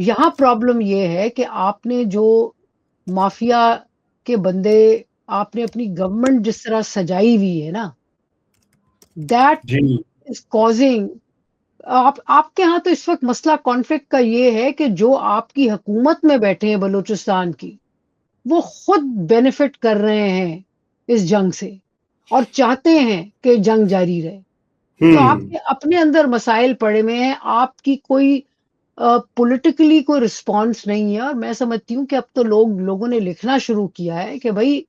یہاں پرابلم یہ ہے کہ آپ نے جو مافیا کے بندے آپ نے اپنی گورنمنٹ جس طرح سجائی ہوئی ہے نا، دیٹ جی از کازنگ. آپ کے ہاں تو اس وقت مسئلہ کانفلکٹ کا یہ ہے کہ جو آپ کی حکومت میں بیٹھے ہیں بلوچستان کی، وہ خود بینیفٹ کر رہے ہیں اس جنگ سے اور چاہتے ہیں کہ جنگ جاری رہے. تو آپ کے اپنے اندر مسائل پڑے ہوئے ہیں، آپ کی کوئی پولیٹیکلی کوئی رسپانس نہیں ہے. اور میں سمجھتی ہوں کہ اب تو لوگوں نے لکھنا شروع کیا ہے کہ بھائی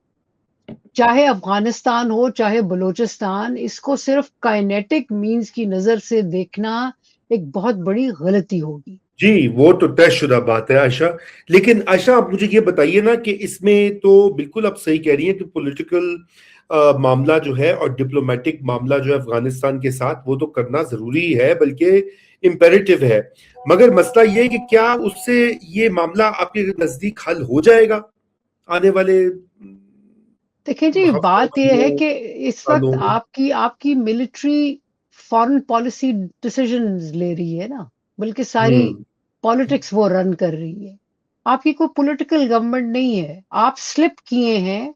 چاہے افغانستان ہو چاہے بلوچستان، اس کو صرف کائنیٹک مینز کی نظر سے دیکھنا ایک بہت بڑی غلطی ہوگی. جی، وہ تو طے شدہ بات ہے عائشہ. لیکن عائشہ آپ مجھے یہ بتائیے نا کہ اس میں تو بالکل آپ صحیح کہہ رہی ہیں کہ پولیٹیکل معاملہ جو ہے اور ڈپلومیٹک معاملہ جو ہے افغانستان کے ساتھ وہ تو کرنا ضروری ہے، بلکہ امپیریٹو ہے. مگر مسئلہ یہ ہے کہ کیا اس سے یہ معاملہ آپ کے نزدیک حل ہو جائے گا آنے والے دیکھیں جی، ہفتوں، بات یہ ہے مہینوں، کہ اس وقت سالوں میں؟ آپ کی ملٹری فارن پالیسی ڈیسیژنز لے رہی ہے نا، بلکہ ساری ہوں پالیٹکس وہ رن کر رہی ہے. آپ کی کوئی پولیٹیکل گورنمنٹ نہیں ہے. آپ سلپ کیے ہیں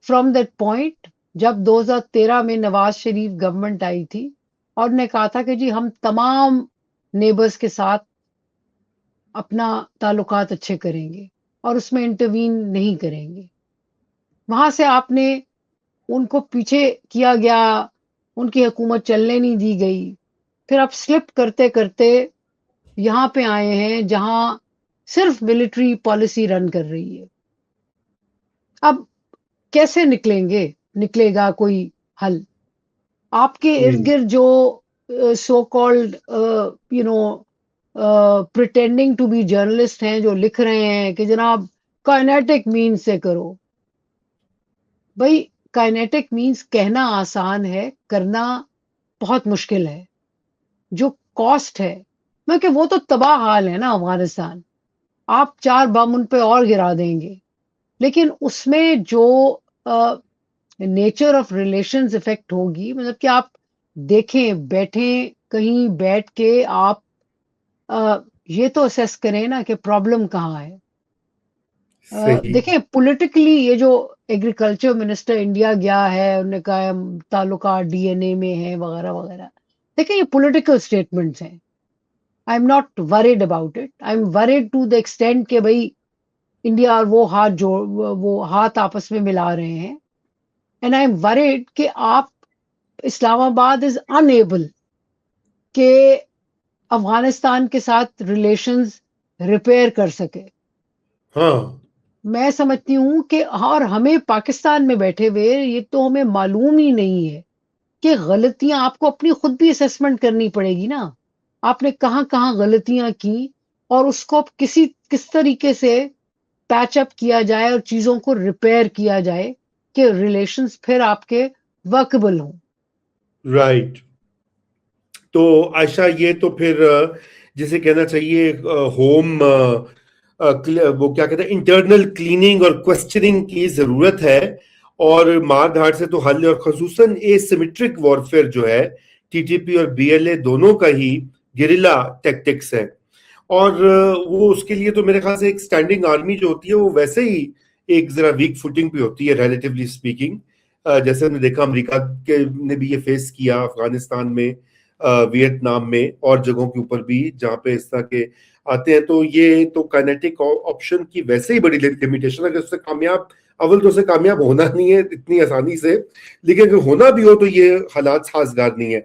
فرام دیٹ پوائنٹ جب 2013 میں نواز شریف گورنمنٹ آئی تھی اور نے کہا تھا کہ جی ہم تمام نیبرز کے ساتھ اپنا تعلقات اچھے کریں گے اور اس میں انٹروین نہیں کریں گے. وہاں سے آپ نے ان کو پیچھے کیا گیا، ان کی حکومت چلنے نہیں دی گئی. پھر آپ سلپ کرتے کرتے یہاں پہ آئے ہیں جہاں صرف ملٹری پالیسی رن کر رہی ہے. اب کیسے نکلے گا کوئی حل؟ آپ کے ارد گرد جو so called you know pretending to be journalist ہیں جو لکھ رہے ہیں کہ جناب کائنیٹک مینز سے کرو. بھائی کائنیٹک مینز کہنا آسان ہے، کرنا بہت مشکل ہے. جو کاسٹ ہے میں کہ وہ تو تباہ حال ہے نا افغانستان. آپ 4 بم ان پہ اور گرا دیں گے، لیکن اس میں جو نیچر آف ریلیشنز افیکٹ ہوگی، مطلب کہ آپ دیکھیں بیٹھیں کہیں بیٹھ کے آپ یہ تو اسیس کریں نا کہ پرابلم کہاں ہے. صحیح. دیکھیں پولیٹیکلی یہ جو ایگریکلچر منسٹر انڈیا گیا ہے، انہوں نے کہا ہے تعلقات ڈی این اے میں ہیں وغیرہ وغیرہ. دیکھیں یہ پولیٹیکل اسٹیٹمنٹس ہیں. I am not worried about it. I am worried to the extent کہ بھائی انڈیا اور وہ ہاتھ آپس میں ملا رہے ہیں. اینڈ آئی ایم ورڈ کہ آپ اسلام آباد از انیبل کہ افغانستان کے ساتھ ریلیشنز ریپیئر کر سکے. ہاں میں سمجھتی ہوں کہ اور ہمیں پاکستان میں بیٹھے ہوئے یہ تو ہمیں معلوم ہی نہیں ہے کہ غلطیاں آپ کو اپنی خود بھی اسیسمنٹ کرنی پڑے گی نا. آپ نے کہاں کہاں غلطیاں کی اور اس کو کس طریقے سے پیچ اپ کیا جائے اور چیزوں کو ریپیئر کیا جائے کہ ریلیشنز پھر آپ کے ورکبل ہوں. رائٹ. تو عائشہ یہ تو پھر جسے کہنا چاہیے ہوم وہ کیا کہتے ہیں انٹرنل کلیننگ اور کوسچننگ کی ضرورت ہے. اور مار دھاڑ سے تو حل ہے، اور خصوصاً اے سیمیٹرک وارفیئر جو ہے ٹی ٹی پی اور بی ایل اے دونوں کا ہی گریلا ٹیکٹکس ہے. اور وہ اس کے لیے تو میرے خیال سے ایک سٹینڈنگ آرمی جو ہوتی ہے وہ ویسے ہی ایک ذرا ویک فوٹنگ پہ ہوتی ہے ریلیٹیولی اسپیکنگ. جیسے ہم نے دیکھا امریکہ نے بھی یہ فیس کیا افغانستان میں، ویتنام میں اور جگہوں کے اوپر بھی جہاں پہ اس طرح کے آتے ہیں. تو یہ تو کائنیٹک آپشن کی ویسے ہی بڑی لمیٹیشن ہے کہ اس سے کامیاب ہونا نہیں ہے اتنی آسانی سے. لیکن اگر ہونا بھی ہو تو یہ حالات سازگار نہیں ہے.